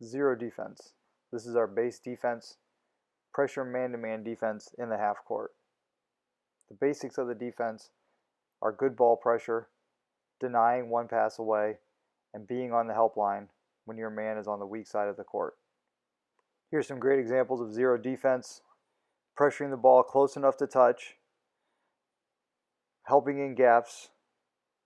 Zero defense. This is our base defense, pressure man-to-man defense in the half court. The basics of the defense are good ball pressure, denying one pass away, and being on the help line when your man is on the weak side of the court. Here's some great examples of zero defense: pressuring the ball close enough to touch, helping in gaps,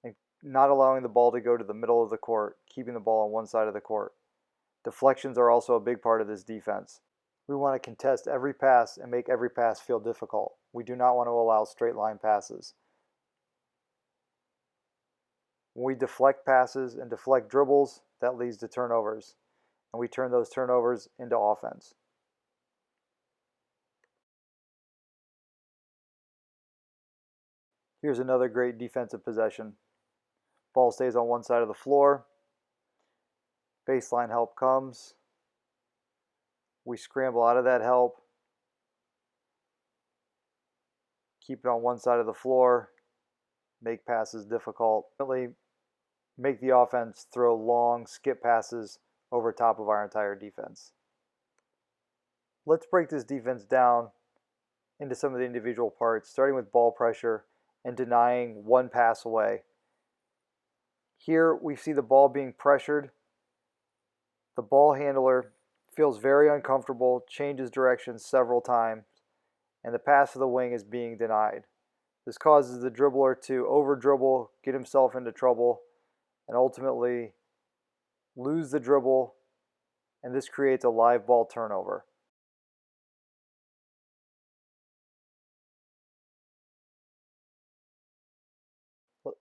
and not allowing the ball to go to the middle of the court, keeping the ball on one side of the court. Deflections are also a big part of this defense. We want to contest every pass and make every pass feel difficult. We do not want to allow straight line passes. When we deflect passes and deflect dribbles, that leads to turnovers, and we turn those turnovers into offense. Here's another great defensive possession. Ball stays on one side of the floor. Baseline help comes. We scramble out of that help. Keep it on one side of the floor. Make passes difficult. Make the offense throw long skip passes over top of our entire defense. Let's break this defense down into some of the individual parts, starting with ball pressure and denying one pass away. Here we see the ball being pressured. The ball handler feels very uncomfortable, changes direction several times, and the pass to the wing is being denied. This causes the dribbler to over-dribble, get himself into trouble, and ultimately lose the dribble, and this creates a live ball turnover.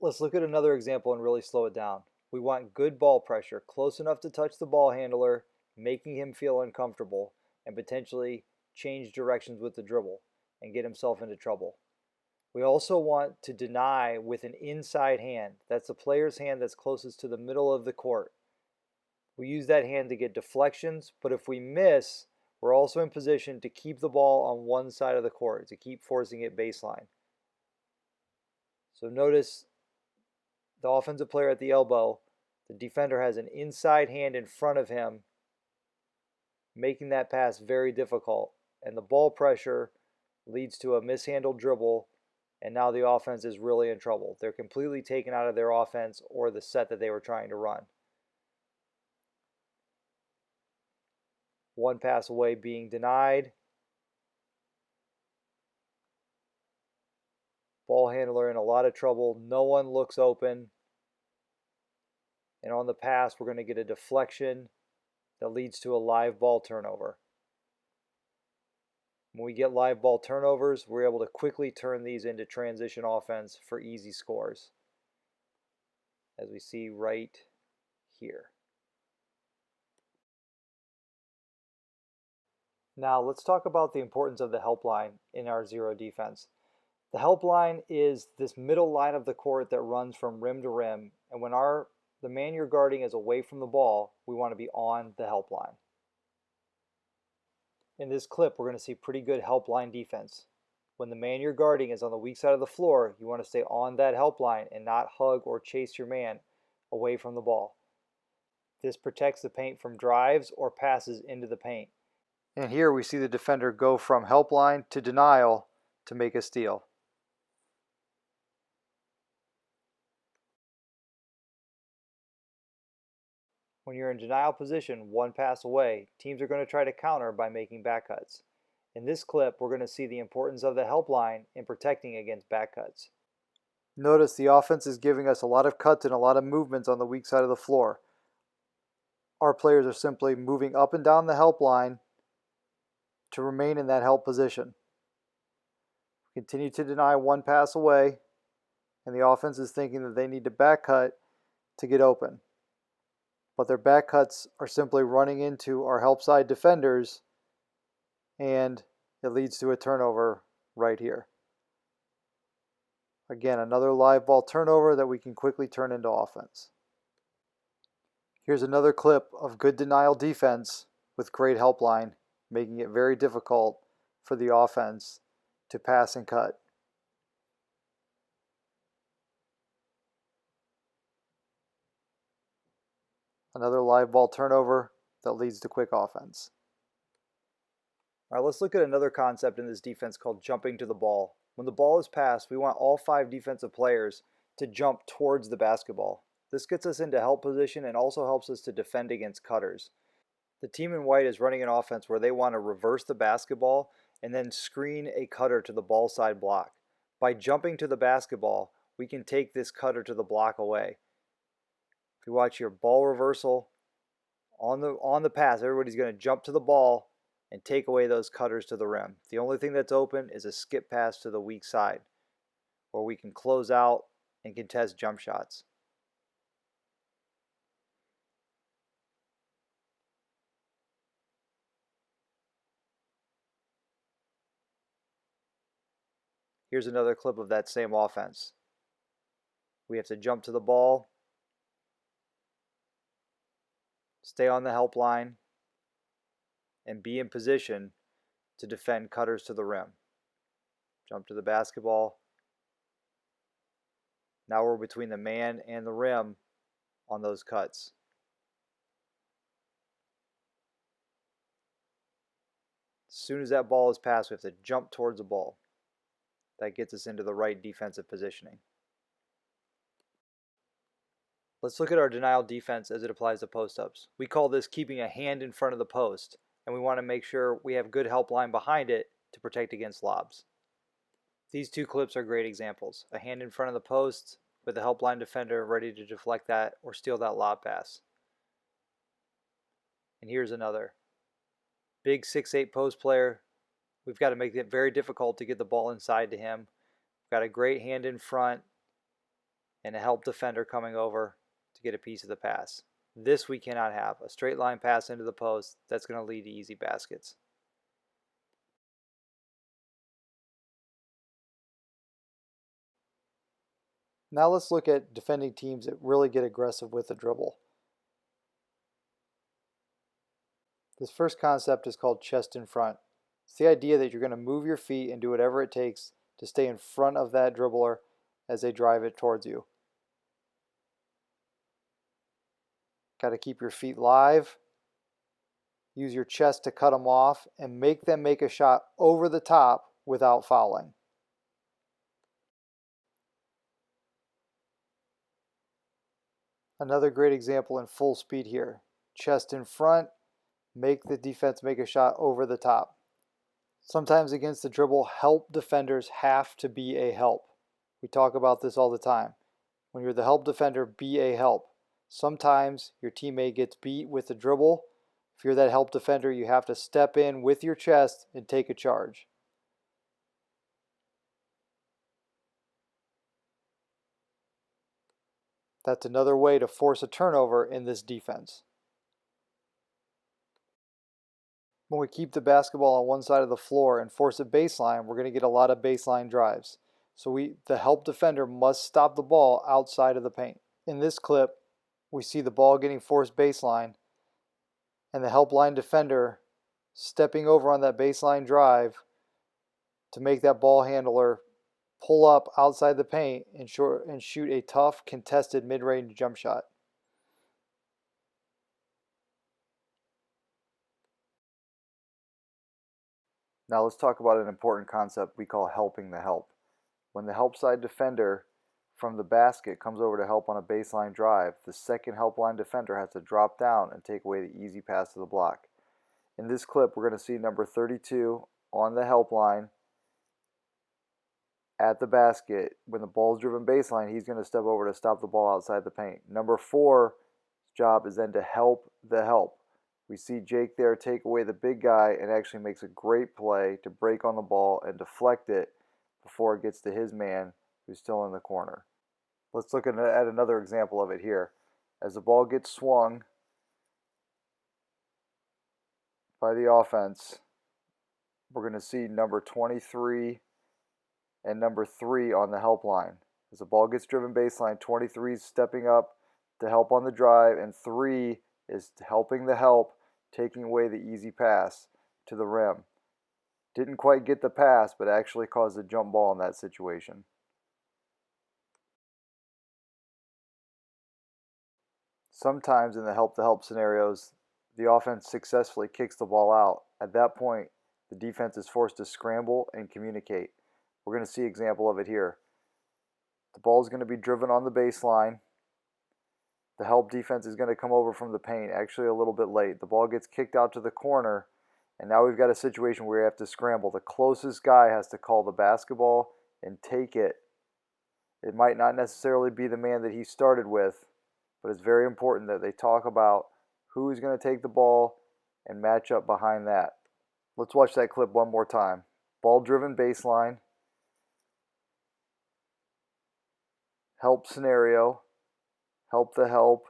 Let's look at another example and really slow it down. We want good ball pressure, close enough to touch the ball handler, making him feel uncomfortable, and potentially change directions with the dribble and get himself into trouble. We also want to deny with an inside hand. That's the player's hand that's closest to the middle of the court. We use that hand to get deflections, but if we miss, we're also in position to keep the ball on one side of the court, to keep forcing it baseline. So notice the offensive player at the elbow, the defender has an inside hand in front of him, making that pass very difficult. And the ball pressure leads to a mishandled dribble, and now the offense is really in trouble. They're completely taken out of their offense or the set that they were trying to run. One pass away being denied. Ball handler in a lot of trouble. No one looks open. And on the pass, we're going to get a deflection that leads to a live ball turnover. When we get live ball turnovers, we're able to quickly turn these into transition offense for easy scores, as we see right here. Now let's talk about the importance of the help line in our zero defense. The help line is this middle line of the court that runs from rim to rim, and when the man you're guarding is away from the ball, we want to be on the help line. In this clip, we're going to see pretty good help line defense. When the man you're guarding is on the weak side of the floor, you want to stay on that help line and not hug or chase your man away from the ball. This protects the paint from drives or passes into the paint. And here we see the defender go from help line to denial to make a steal. When you're in denial position, one pass away, teams are going to try to counter by making back cuts. In this clip, we're going to see the importance of the help line in protecting against back cuts. Notice the offense is giving us a lot of cuts and a lot of movements on the weak side of the floor. Our players are simply moving up and down the help line to remain in that help position. Continue to deny one pass away, and the offense is thinking that they need to back cut to get open. But their back cuts are simply running into our help side defenders, and it leads to a turnover right here. Again, another live ball turnover that we can quickly turn into offense. Here's another clip of good denial defense with great help line, making it very difficult for the offense to pass and cut. Another live ball turnover that leads to quick offense. All right, let's look at another concept in this defense called jumping to the ball. When the ball is passed, we want all 5 defensive players to jump towards the basketball. This gets us into help position and also helps us to defend against cutters. The team in white is running an offense where they want to reverse the basketball and then screen a cutter to the ball side block. By jumping to the basketball, we can take this cutter to the block away. If you watch your ball reversal on the pass, everybody's going to jump to the ball and take away those cutters to the rim. The only thing that's open is a skip pass to the weak side, where we can close out and contest jump shots. Here's another clip of that same offense. We have to jump to the ball, stay on the help line, and be in position to defend cutters to the rim. Jump to the basketball. Now we're between the man and the rim on those cuts. As soon as that ball is passed, we have to jump towards the ball. That gets us into the right defensive positioning. Let's look at our denial defense as it applies to post-ups. We call this keeping a hand in front of the post, and we want to make sure we have good help line behind it to protect against lobs. These 2 clips are great examples. A hand in front of the post with a help line defender ready to deflect that or steal that lob pass. And here's another. Big 6'8" post player. We've got to make it very difficult to get the ball inside to him. We've got a great hand in front and a help defender coming over to get a piece of the pass. This we cannot have. A straight line pass into the post, that's going to lead to easy baskets. Now let's look at defending teams that really get aggressive with the dribble. This first concept is called chest in front. It's the idea that you're going to move your feet and do whatever it takes to stay in front of that dribbler as they drive it towards you. Got to keep your feet live. Use your chest to cut them off and make them make a shot over the top without fouling. Another great example in full speed here. Chest in front, make the defense make a shot over the top. Sometimes against the dribble, help defenders have to be a help. We talk about this all the time. When you're the help defender, be a help. Sometimes your teammate gets beat with the dribble. If you're that help defender, you have to step in with your chest and take a charge. That's another way to force a turnover in this defense. When we keep the basketball on one side of the floor and force a baseline, we're going to get a lot of baseline drives. So the help defender must stop the ball outside of the paint. In this clip, we see the ball getting forced baseline and the help line defender stepping over on that baseline drive to make that ball handler pull up outside the paint and shoot a tough, contested mid-range jump shot. Now let's talk about an important concept we call helping the help. When the help side defender from the basket comes over to help on a baseline drive, the second help line defender has to drop down and take away the easy pass to the block. In this clip, we're going to see number 32 on the help line at the basket. When the ball's driven baseline, he's going to step over to stop the ball outside the paint. Number 4's job is then to help the help. We see Jake there take away the big guy and actually makes a great play to break on the ball and deflect it before it gets to his man who's still in the corner. Let's look at another example of it here. As the ball gets swung by the offense, we're going to see number 23 and number 3 on the help line. As the ball gets driven baseline, 23 is stepping up to help on the drive, and 3 is helping the help, taking away the easy pass to the rim. Didn't quite get the pass, but actually caused a jump ball in that situation. Sometimes in the help scenarios, the offense successfully kicks the ball out. At that point, the defense is forced to scramble and communicate. We're going to see an example of it here. The ball is going to be driven on the baseline. The help defense is going to come over from the paint, actually a little bit late. The ball gets kicked out to the corner, and now we've got a situation where we have to scramble. The closest guy has to call the basketball and take it. It might not necessarily be the man that he started with, but it's very important that they talk about who is going to take the ball and match up behind that. Let's watch that clip one more time. Ball driven baseline. Help scenario. Help the help.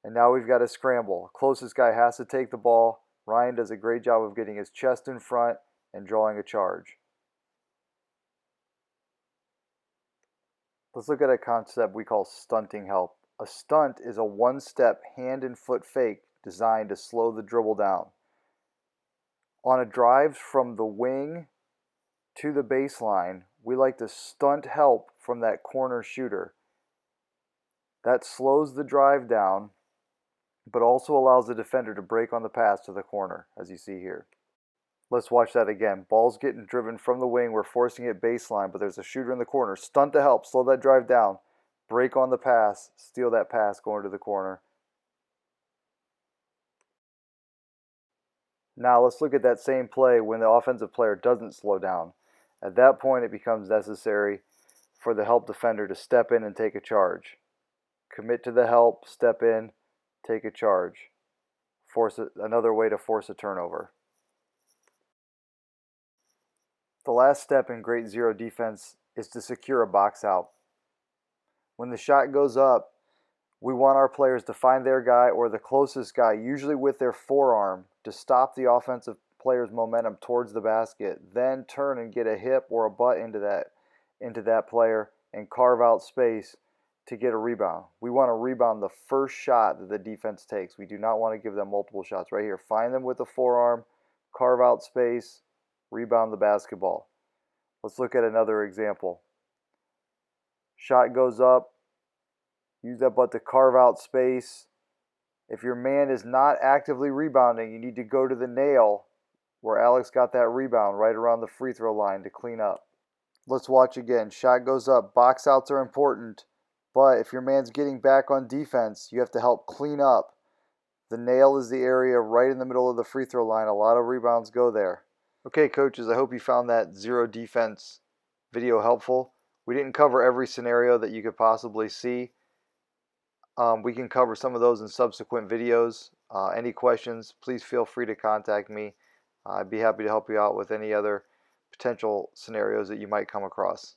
And now we've got a scramble. Closest guy has to take the ball. Ryan does a great job of getting his chest in front and drawing a charge. Let's look at a concept we call stunting help. A stunt is a one-step hand and foot fake designed to slow the dribble down. On a drive from the wing to the baseline, we like to stunt help from that corner shooter. That slows the drive down, but also allows the defender to break on the pass to the corner, as you see here. Let's watch that again. Ball's getting driven from the wing. We're forcing it baseline, but there's a shooter in the corner. Stunt to help, slow that drive down, break on the pass, steal that pass going to the corner. Now let's look at that same play when the offensive player doesn't slow down. At that point, it becomes necessary for the help defender to step in and take a charge. Commit to the help, step in, take a charge. Another way to force a turnover. The last step in great zero defense is to secure a box out. When the shot goes up, we want our players to find their guy or the closest guy, usually with their forearm, to stop the offensive player's momentum towards the basket, then turn and get a hip or a butt into that player and carve out space to get a rebound. We want to rebound the first shot that the defense takes. We do not want to give them multiple shots. Right here, find them with the forearm, carve out space, rebound the basketball. Let's look at another example. Shot goes up, use that butt to carve out space. If your man is not actively rebounding, you need to go to the nail where Alex got that rebound right around the free throw line to clean up. Let's watch again. Shot goes up. Box outs are important, but if your man's getting back on defense, you have to help clean up. The nail is the area right in the middle of the free throw line. A lot of rebounds go there. Okay, coaches, I hope you found that zero defense video helpful. We didn't cover every scenario that you could possibly see. We can cover some of those in subsequent videos. Any questions, please feel free to contact me. I'd be happy to help you out with any other potential scenarios that you might come across.